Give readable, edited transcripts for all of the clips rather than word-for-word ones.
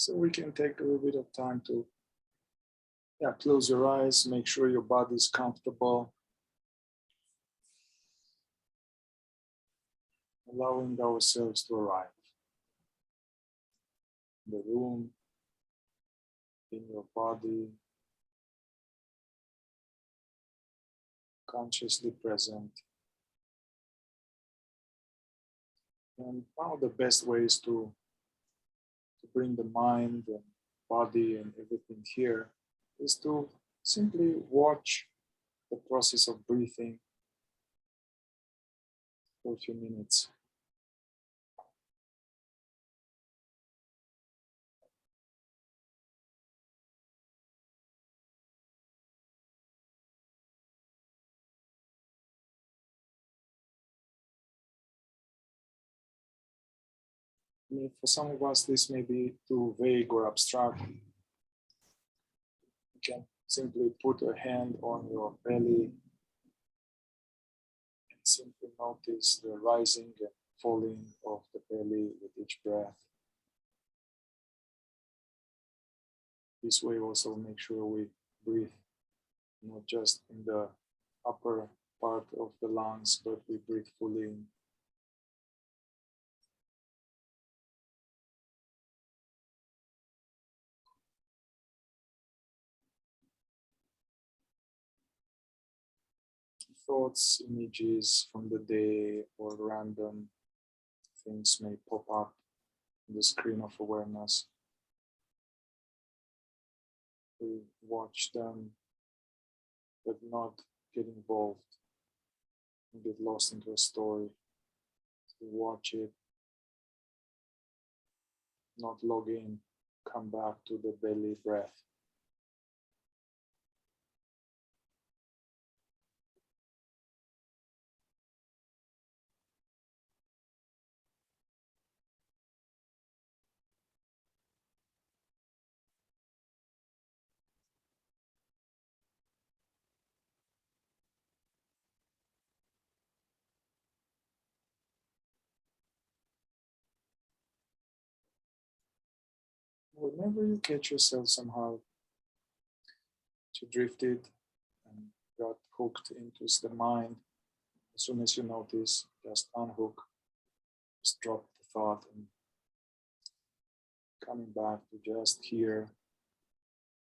So we can take a little bit of time to close your eyes, make sure your body is comfortable. Allowing ourselves to arrive in the room, in your body, consciously present. And one of the best ways to bring the mind and body and everything here is to simply watch the process of breathing for a few minutes. I mean, for some of us, this may be too vague or abstract. You can simply put a hand on your belly and simply notice the rising and falling of the belly with each breath. This way also make sure we breathe not just in the upper part of the lungs, but we breathe fully in. Thoughts, images from the day, or random things may pop up on the screen of awareness. We watch them, but not get involved and get lost into a story. We watch it, not log in, come back to the belly breath. Whenever you catch yourself somehow you drifted and got hooked into the mind, as soon as you notice, just unhook, just drop the thought and coming back to just here,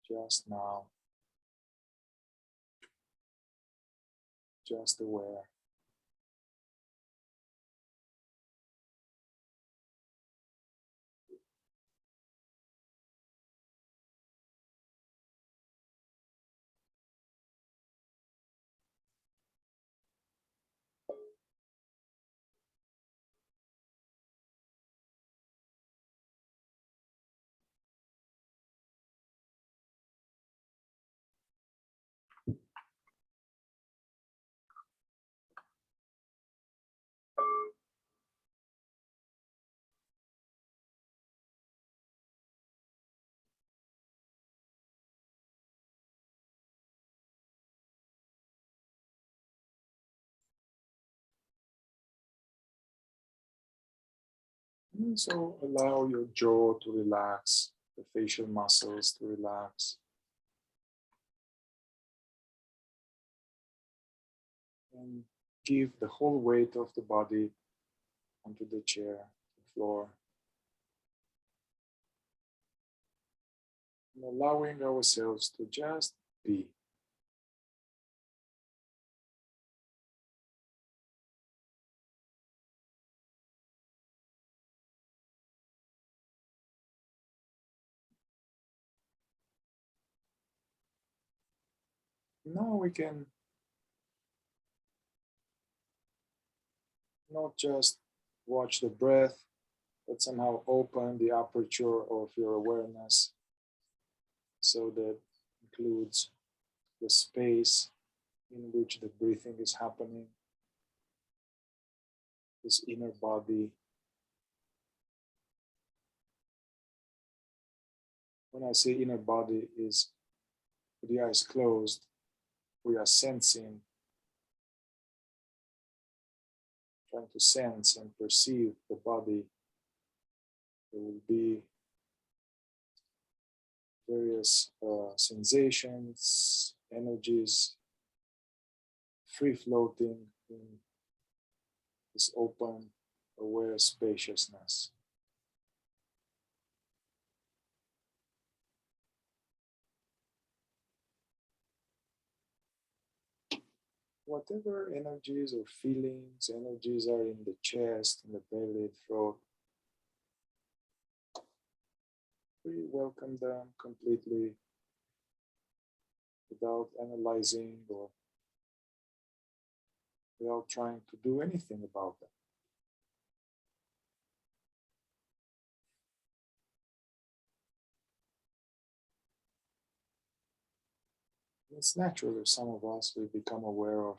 just now, just aware. And so allow your jaw to relax, the facial muscles to relax. And give the whole weight of the body onto the chair, the floor. And allowing ourselves to just be. Now we can not just watch the breath, but somehow open the aperture of your awareness so that includes the space in which the breathing is happening, this inner body. When I say inner body is with the eyes closed, we are sensing, trying to sense and perceive the body. There will be various sensations, energies, free floating in this open, aware spaciousness. Whatever energies or feelings, energies are in the chest, in the belly, throat, we welcome them completely without analyzing or without trying to do anything about them. It's natural that some of us will become aware of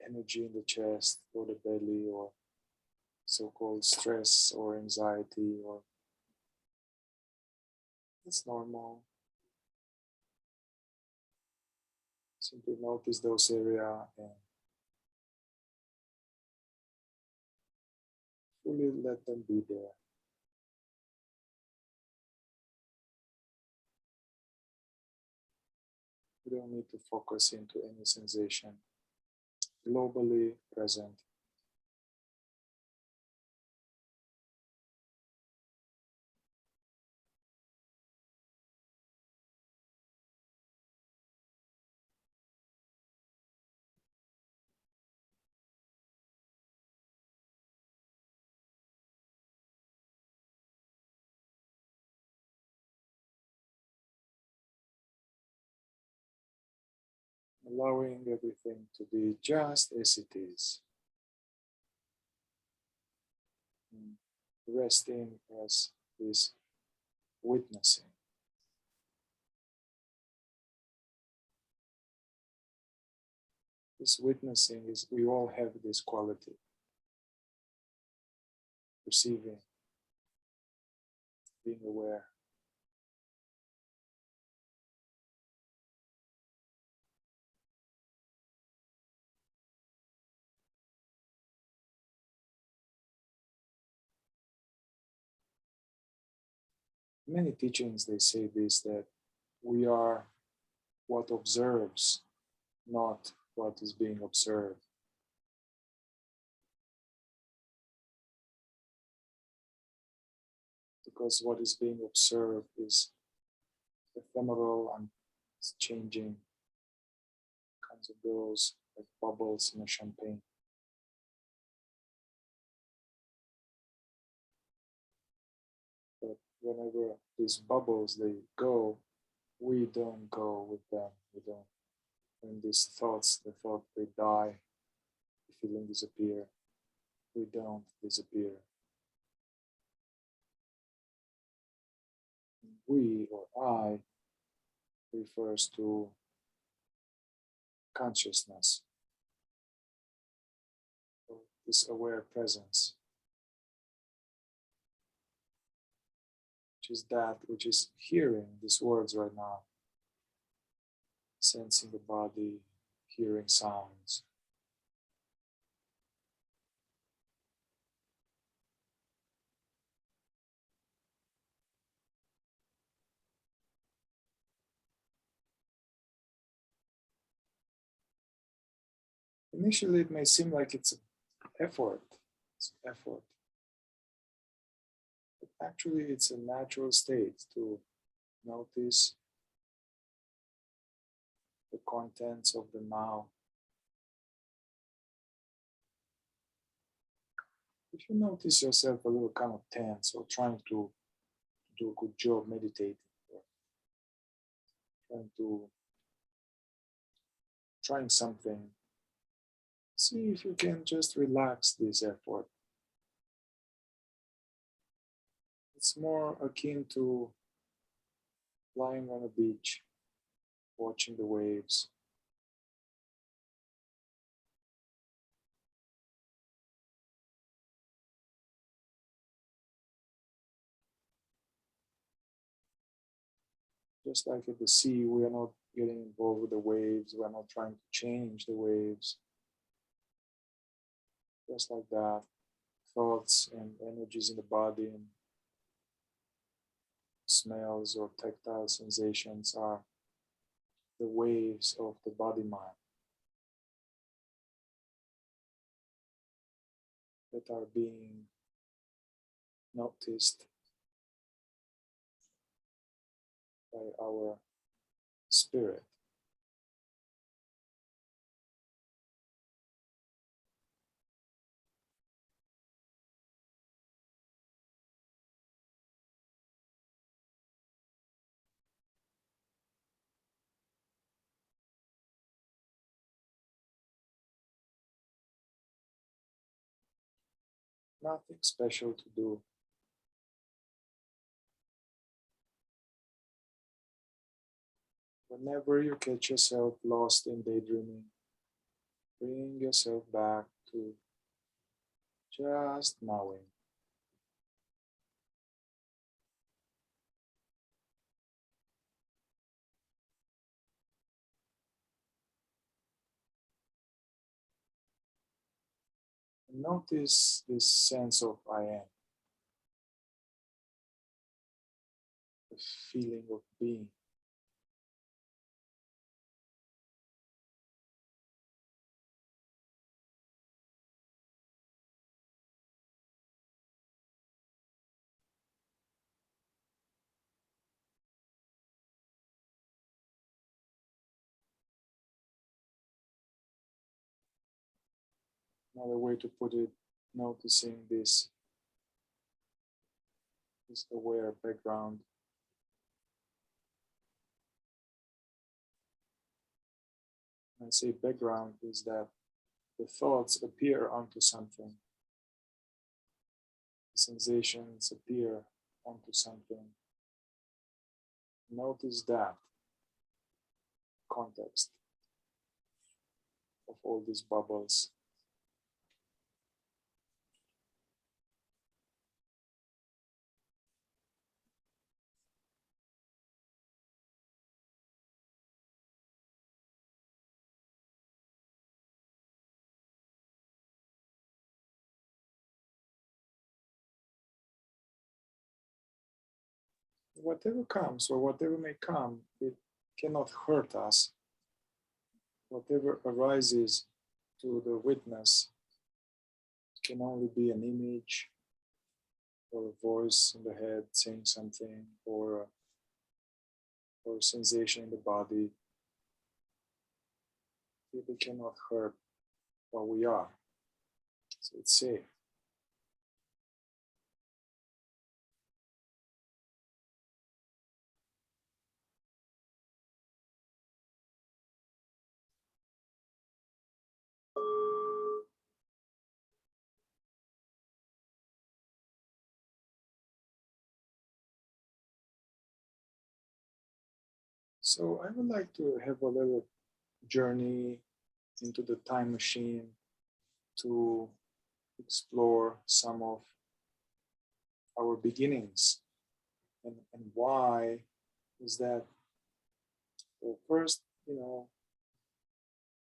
energy in the chest or the belly or so-called stress or anxiety, or it's normal. Simply notice those areas and fully let them be there. You don't need to focus into any sensation. Globally present. Allowing everything to be just as it is. Resting as this witnessing. This witnessing is, we all have this quality. Perceiving, being aware. Many teachings, they say this, that we are what observes, not what is being observed. Because what is being observed is ephemeral and it's changing, comes and goes like bubbles in a champagne. But whenever these bubbles, they go, we don't go with them. We don't. When these thoughts, the thought, they die, the feeling disappear. We don't disappear. We or I refers to consciousness, or this aware presence, which is that which is hearing these words right now, sensing the body, hearing sounds. Initially, it may seem like it's an effort. It's effort. But actually, it's a natural state to notice the contents of the now. If you notice yourself a little kind of tense or trying to do a good job meditating, or trying something, see if you can just relax this effort. It's more akin to lying on a beach, watching the waves. Just like at the sea, we are not getting involved with the waves. We are not trying to change the waves. Just like that, thoughts and energies in the body and smells or tactile sensations are the waves of the body mind that are being noticed by our spirit. Nothing special to do. Whenever you catch yourself lost in daydreaming, bring yourself back to just knowing. And notice this sense of I am, the feeling of being. Another way to put it, noticing this aware background. When I say background is that the thoughts appear onto something, the sensations appear onto something. Notice that context of all these bubbles. Whatever comes or whatever may come, it cannot hurt us. Whatever arises to the witness can only be an image or a voice in the head saying something or a sensation in the body. It cannot hurt what we are. So it's safe. So I would like to have a little journey into the time machine to explore some of our beginnings. And why is that? Well, first,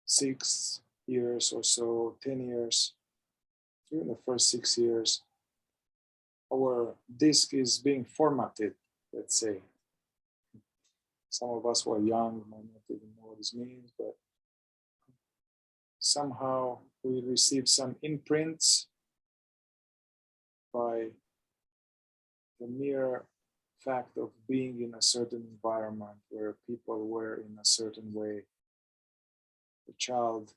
6 years or so, 10 years, during the first 6 years, our disk is being formatted, let's say. Some of us who are young might not even know what this means, but somehow we receive some imprints by the mere fact of being in a certain environment where people were in a certain way. The child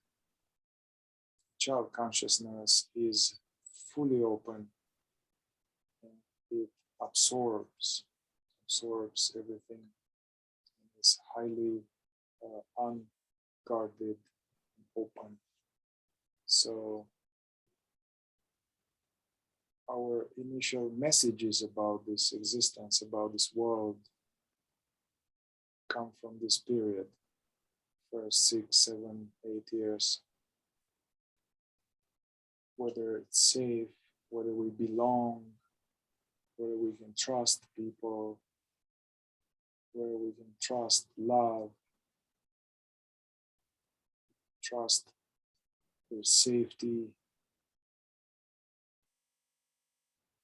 consciousness is fully open and it absorbs everything and is highly unguarded and open. So our initial messages about this existence, about this world, come from this period, first 6, 7, 8 years. Whether it's safe, whether we belong, whether we can trust people, whether we can trust love, trust their safety.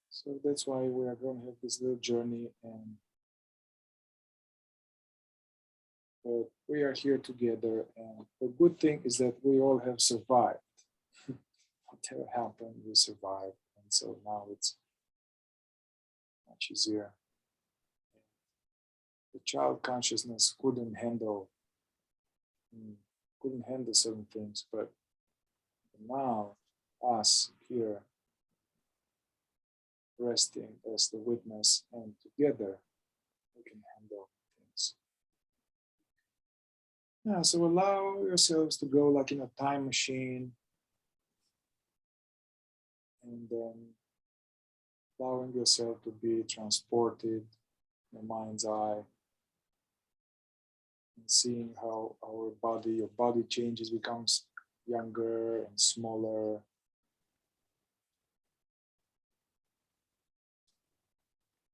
So that's why we are going to have this little journey, and but we are here together. And the good thing is that we all have survived. Whatever happened, we survived. And so now it's much easier. The child consciousness mm, couldn't handle certain things, but now us here resting as the witness and together we can handle things. Yeah, so allow yourselves to go like in a time machine, and then allowing yourself to be transported in the mind's eye and seeing how your body changes, becomes younger and smaller.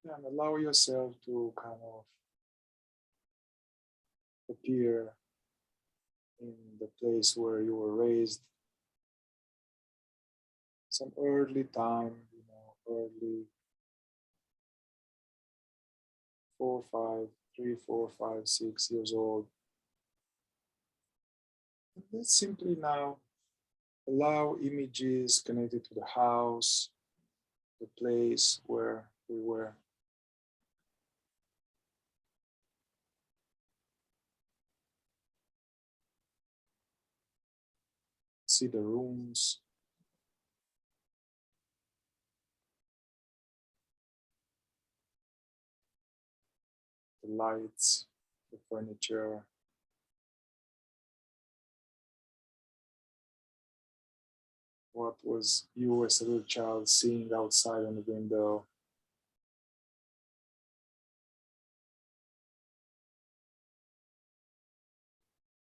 And allow yourself to kind of appear in the place where you were raised, some early time, early 4, 5, 3, 4, 5, 6 years old. And let's simply now allow images connected to the house, the place where we were. See the rooms, the lights, the furniture, what was you as a little child seeing outside on the window.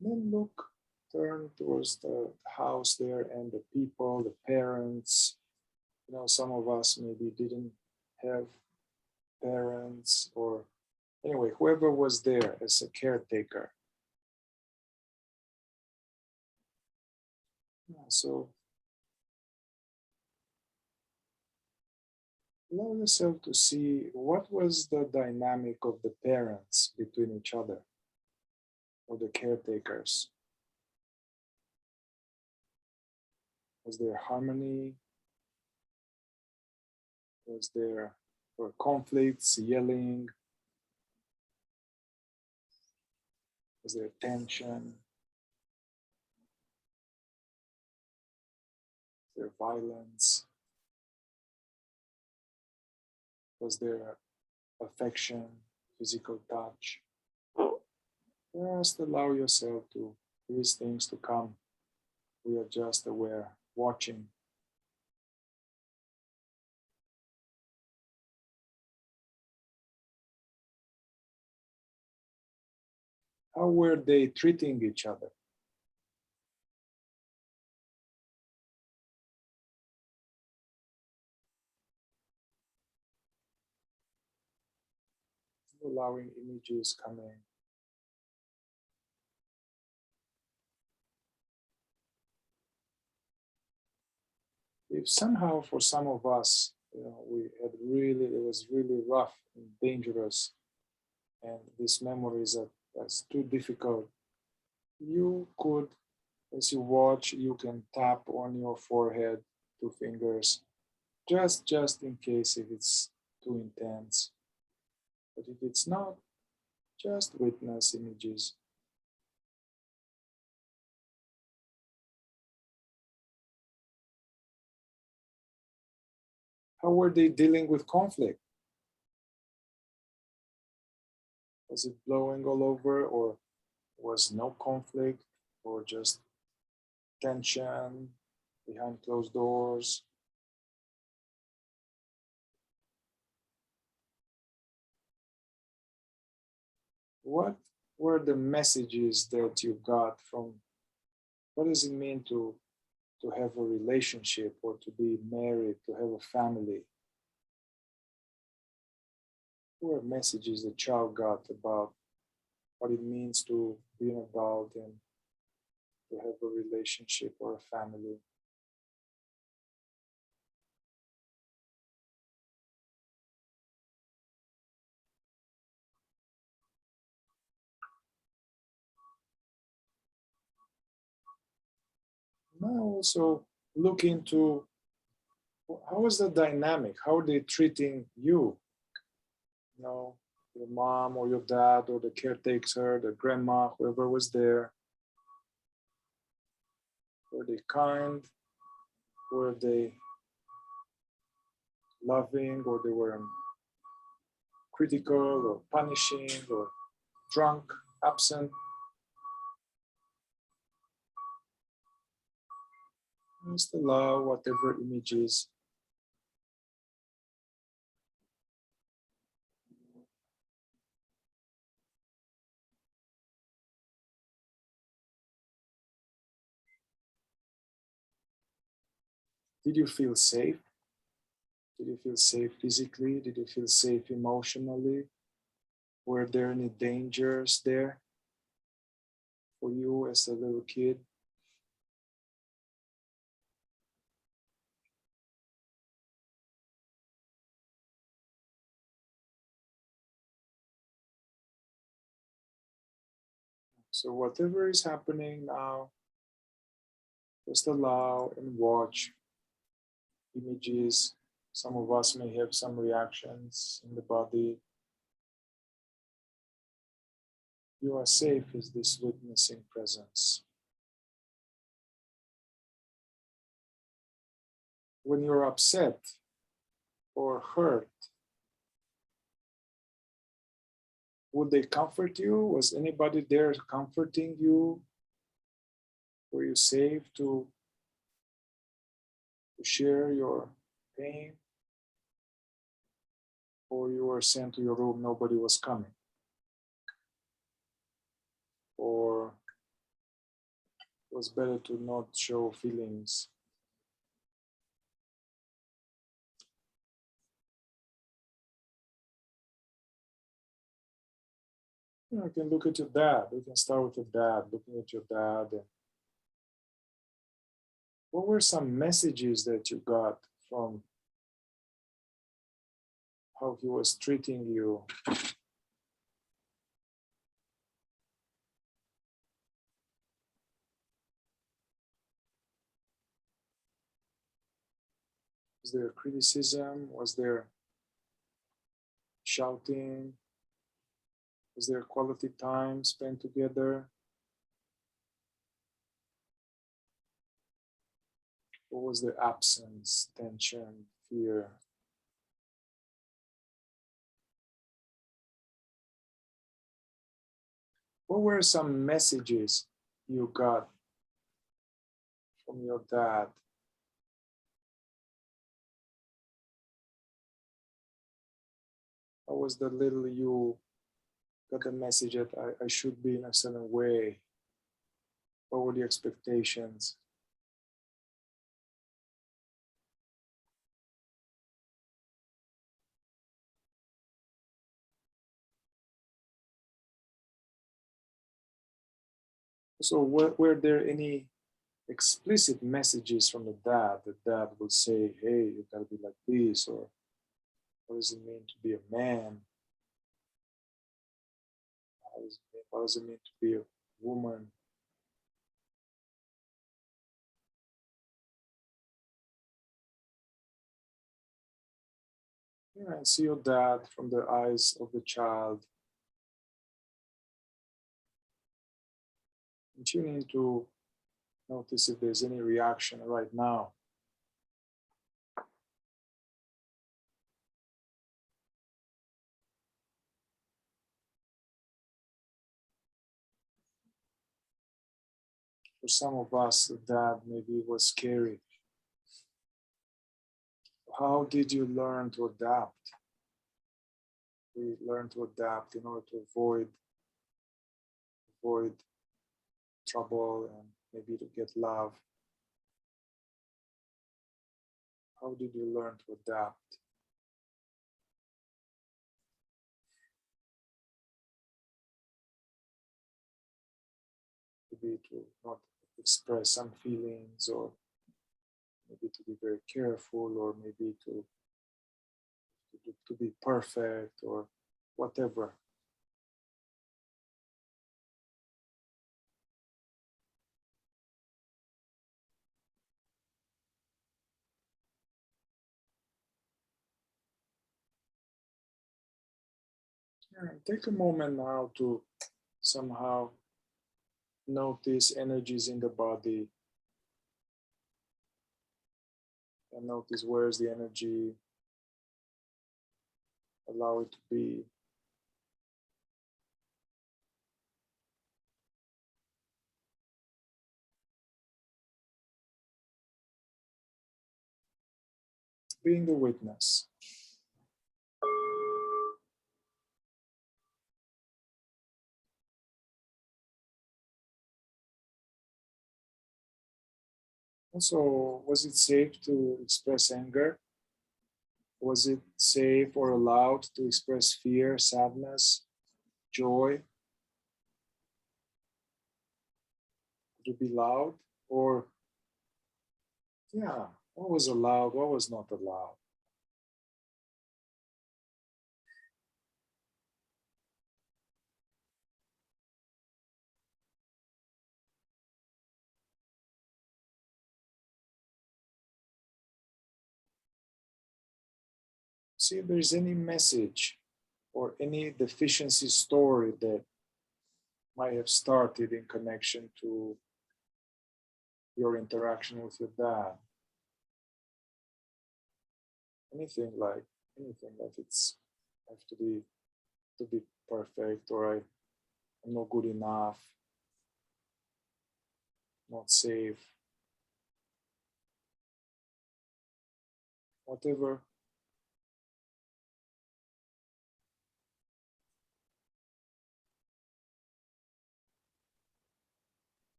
Then look, turn towards the house there and the people, the parents. Some of us maybe didn't have parents, or anyway, whoever was there as a caretaker. Yeah, so allow yourself to see what was the dynamic of the parents between each other, or the caretakers. Was there harmony? Was there conflicts, yelling? Was there tension? Was there violence? Was there affection, physical touch? Just allow yourself to these things to come. We are just aware, watching. How were they treating each other? Allowing images coming. If somehow for some of us, it was really rough and dangerous, and these memories that's too difficult, you could, as you watch, you can tap on your forehead, 2 fingers, just in case if it's too intense. But if it's not, just witness images. How were they dealing with conflict? Was it blowing all over, or was no conflict, or just tension behind closed doors? What were the messages that you got from what does it mean to have a relationship, or to be married, to have a family? What were messages the child got about what it means to be an adult and to have a relationship or a family? Now also look into how is the dynamic? How are they treating you? You know, your mom or your dad or the caretaker, the grandma, whoever was there. Were they kind? Were they loving, or they were critical or punishing or drunk, absent? Just allow whatever images. Did you feel safe? Did you feel safe physically? Did you feel safe emotionally? Were there any dangers there for you as a little kid? So whatever is happening now, just allow and watch images. Some of us may have some reactions in the body. You are safe as this witnessing presence. When you're upset or hurt, would they comfort you? Was anybody there comforting you? Were you safe to share your pain? Or you were sent to your room, nobody was coming? Or it was better to not show feelings? You can look at your dad. You can start with your dad, looking at your dad. And what were some messages that you got from how he was treating you? Was there criticism? Was there shouting? Was there quality time spent together? Or was there absence, tension, fear? What were some messages you got from your dad? How was the little you got the message that I should be in a certain way? What were the expectations? So were there any explicit messages from the dad? The dad would say, hey, you gotta be like this, or what does it mean to be a man? What does it mean to be a woman? Yeah, and see your dad from the eyes of the child. And tune in to notice if there's any reaction right now. For some of us, that maybe was scary. How did you learn to adapt? We learn to adapt in order to avoid trouble and maybe to get love. How did you learn to adapt? Maybe to not express some feelings, or maybe to be very careful, or maybe to be perfect, or whatever. Take a moment now to somehow notice energies in the body and notice where's the energy, allow it to be. Being the witness. Also, was it safe to express anger? Was it safe or allowed to express fear, sadness, joy? Could it be loud? Or, yeah, what was allowed, what was not allowed? See if there's any message or any deficiency story that might have started in connection to your interaction with your dad. Anything like it's have to be perfect, or I'm not good enough, not safe, whatever.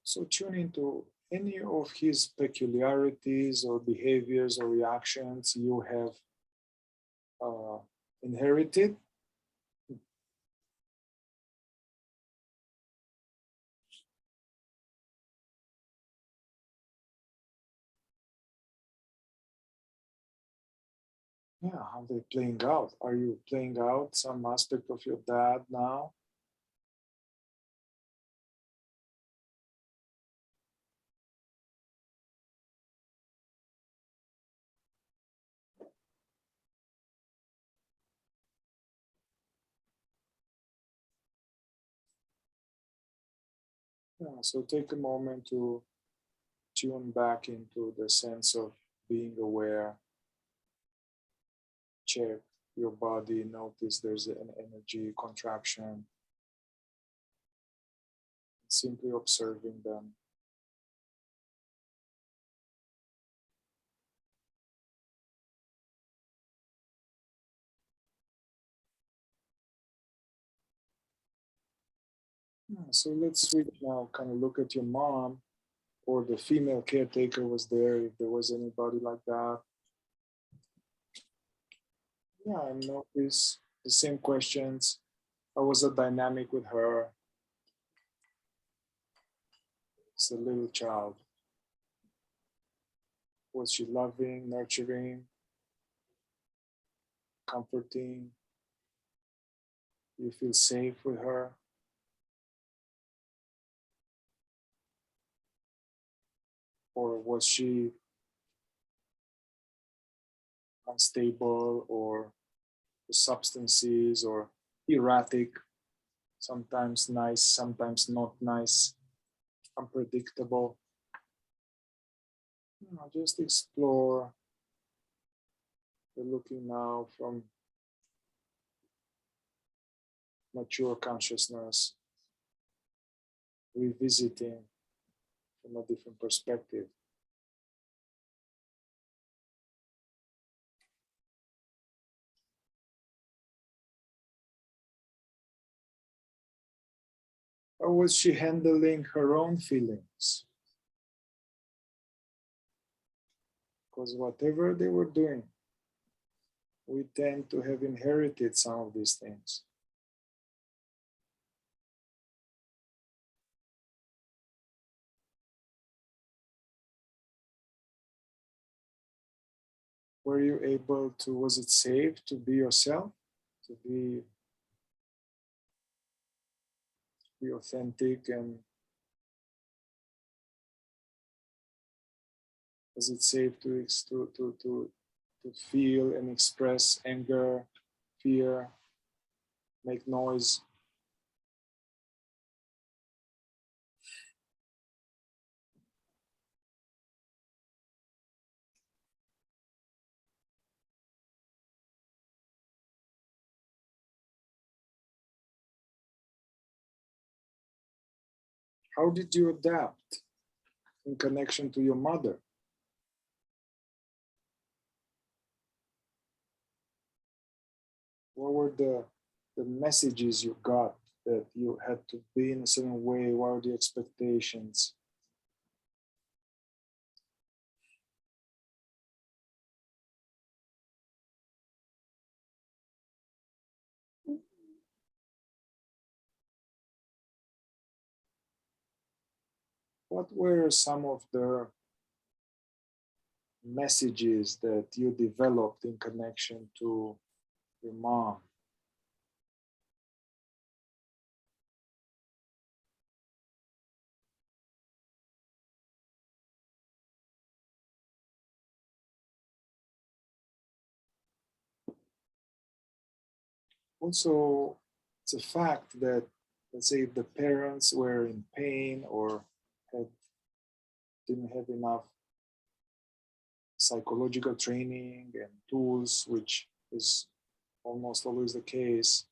So tune into any of his peculiarities or behaviors or reactions you have uh, inherited. Yeah, how they playing out? Are you playing out some aspect of your dad now? Yeah, so take a moment to tune back into the sense of being aware. Check your body, notice there's an energy contraction, simply observing them. Yeah, so let's switch now, kind of look at your mom, or the female caretaker was there, if there was anybody like that. Yeah, and notice the same questions. How was the dynamic with her? It's a little child. Was she loving, nurturing, comforting? You feel safe with her? Or was she unstable, or substances, or erratic, sometimes nice, sometimes not nice, unpredictable? Just explore. We're looking now from mature consciousness, revisiting from a different perspective. How was she handling her own feelings? Because whatever they were doing, we tend to have inherited some of these things. Were you able to, was it safe to be yourself, to be authentic, and was it safe to to feel and express anger, fear, make noise. How did you adapt in connection to your mother? What were the messages you got that you had to be in a certain way? What were the expectations? What were some of the messages that you developed in connection to your mom? Also, it's a fact that, let's say, if the parents were in pain or had, didn't have enough psychological training and tools, which is almost always the case.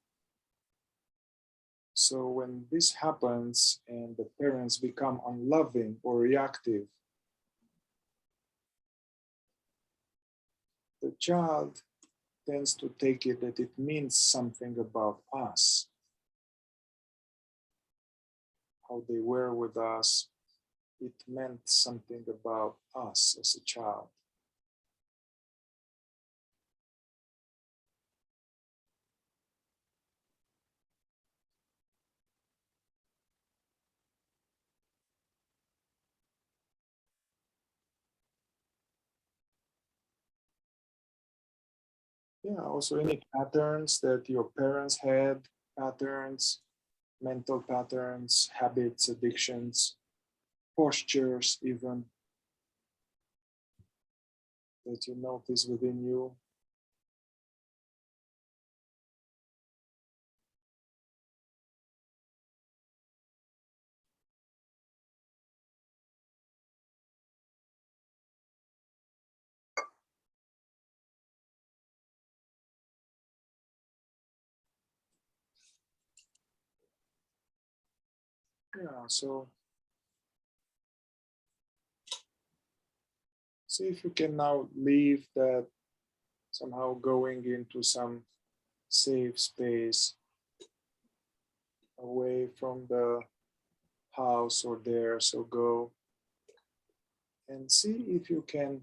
So when this happens and the parents become unloving or reactive, the child tends to take it that it means something about us, how they were with us. It meant something about us as a child. Yeah, also any patterns that your parents had, patterns, mental patterns, habits, addictions, postures, even that you notice within you. Yeah, so see if you can now leave that, somehow going into some safe space away from the house or there. So go and see if you can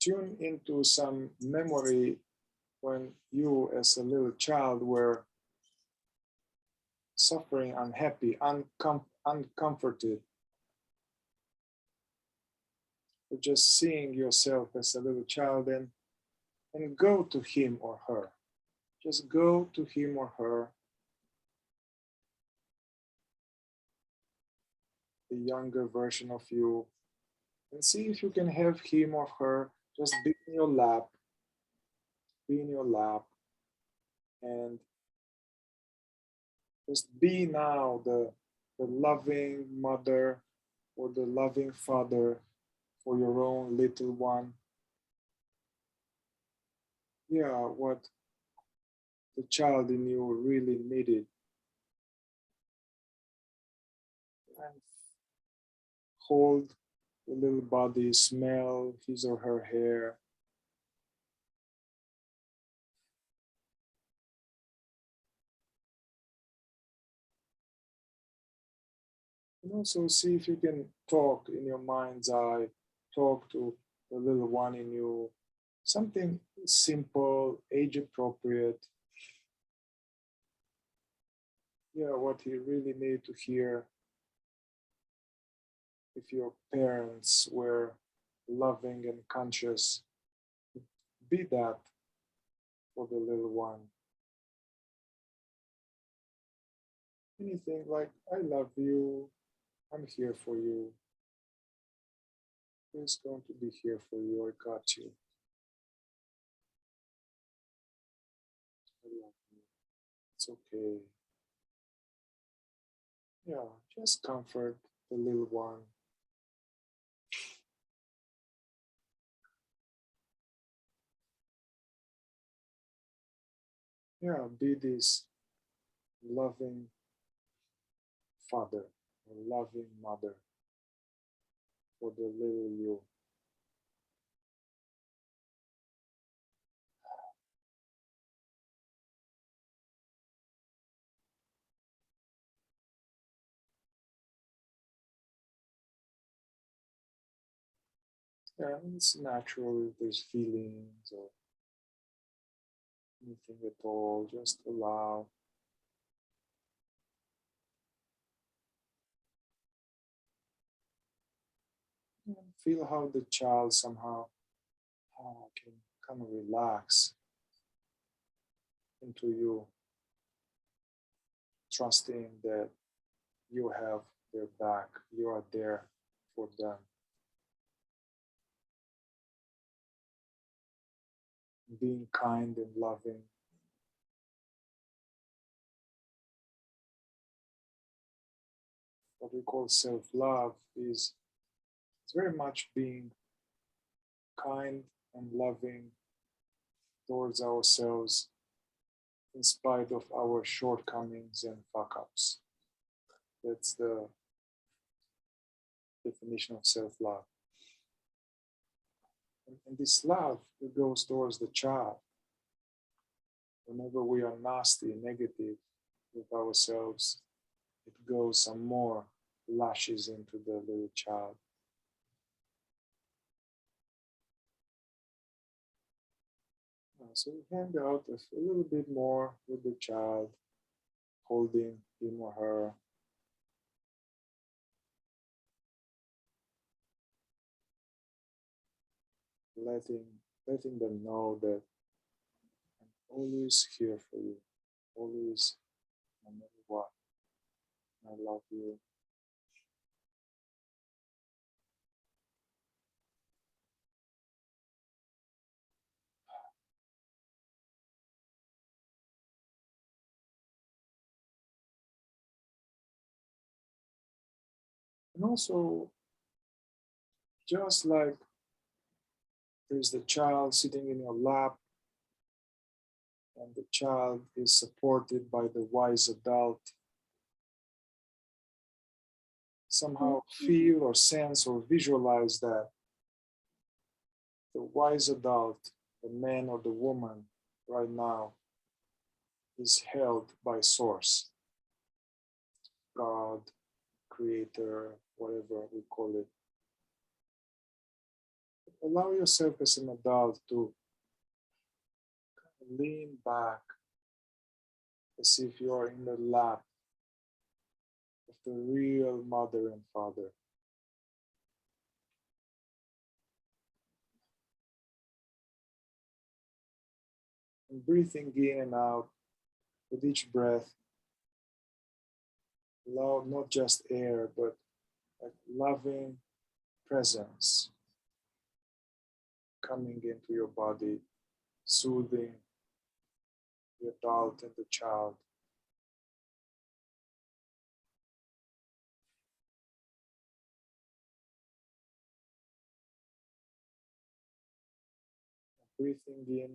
tune into some memory when you, as a little child, were suffering, unhappy, uncomforted. But just seeing yourself as a little child and go to him or her. Just go to him or her, the younger version of you, and see if you can have him or her just be in your lap, and just be now the loving mother or the loving father for your own little one. Yeah, what the child in you really needed. And hold the little body, smell his or her hair. And also see if you can talk in your mind's eye, talk to the little one in you. Something simple, age appropriate. Yeah, what he really need to hear if your parents were loving and conscious. Be that for the little one. Anything like, I love you, I'm here for you. It's going to be here for you. I got you. I love you. It's okay. Yeah, just comfort the little one. Yeah, be this loving father or loving mother for the little you. Yeah, it's natural if there's feelings or anything at all. Just allow. And feel how the child somehow can kind of relax into you, trusting that you have their back, you are there for them. Being kind and loving. What we call self-love is it's very much being kind and loving towards ourselves in spite of our shortcomings and fuck-ups. That's the definition of self-love. And this love, it goes towards the child. Whenever we are nasty, negative with ourselves, it goes some more, lashes into the little child. So hang out a little bit more with the child, holding him or her. Letting them know that I'm always here for you, always, no matter what. I love you. And also, just like there's the child sitting in your lap, and the child is supported by the wise adult, somehow feel or sense or visualize that the wise adult, the man or the woman right now, is held by source, God, creator, whatever we call it. Allow yourself as an adult to lean back as if you are in the lap of the real mother and father. And breathing in and out with each breath, allow not just air, but a loving presence coming into your body, soothing the adult and the child. Breathing in,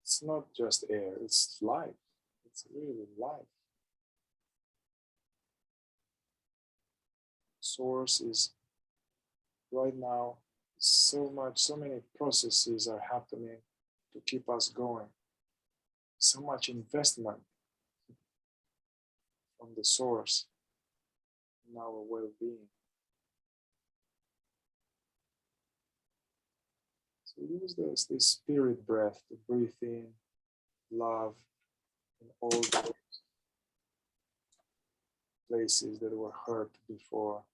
it's not just air, it's life. It's really life. Source is right now so many processes are happening to keep us going. So much investment from the source in our well-being. So use this spirit breath to breathe in love in all those places that were hurt before.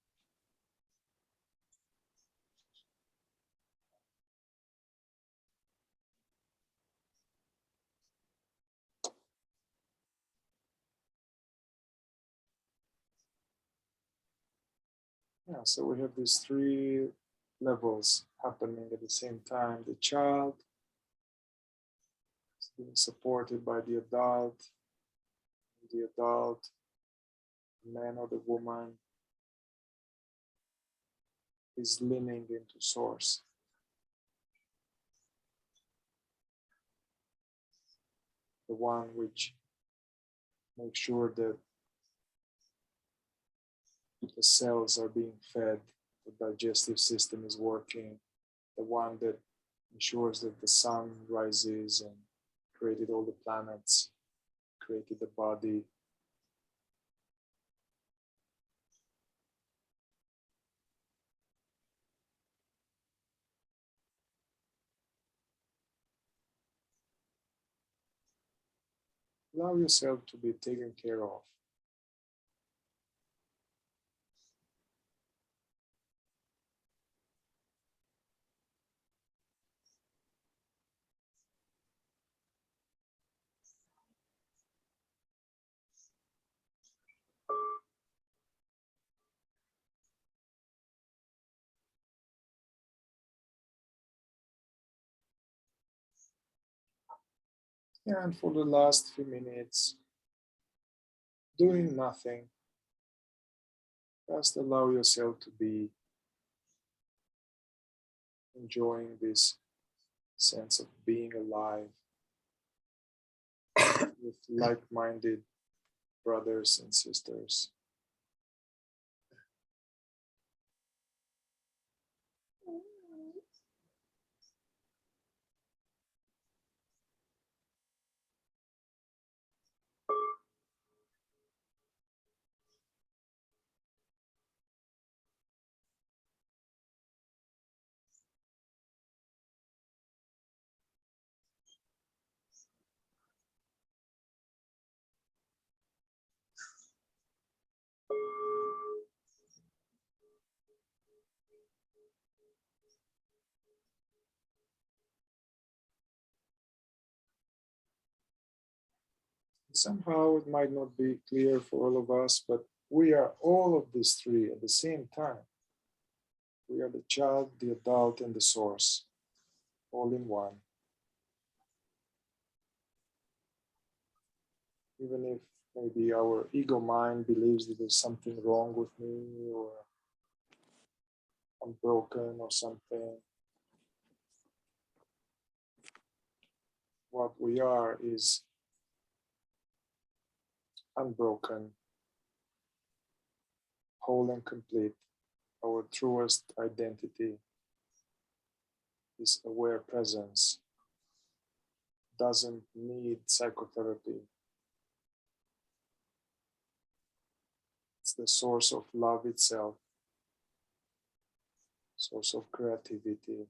Yeah, so we have these three levels happening at the same time. The child is being supported by the adult, the man or the woman, is leaning into source. The one which makes sure that the cells are being fed, the digestive system is working, the one that ensures that the sun rises and created all the planets, created the body. Allow yourself to be taken care of. And for the last few minutes, doing nothing, just allow yourself to be enjoying this sense of being alive with like-minded brothers and sisters. Somehow it might not be clear for all of us, but we are all of these three at the same time. We are the child, the adult, and the source, all in one. Even if maybe our ego mind believes that there's something wrong with me or I'm broken or something, what we are is unbroken, whole and complete. Our truest identity is aware presence, doesn't need psychotherapy. It's the source of love itself, source of creativity,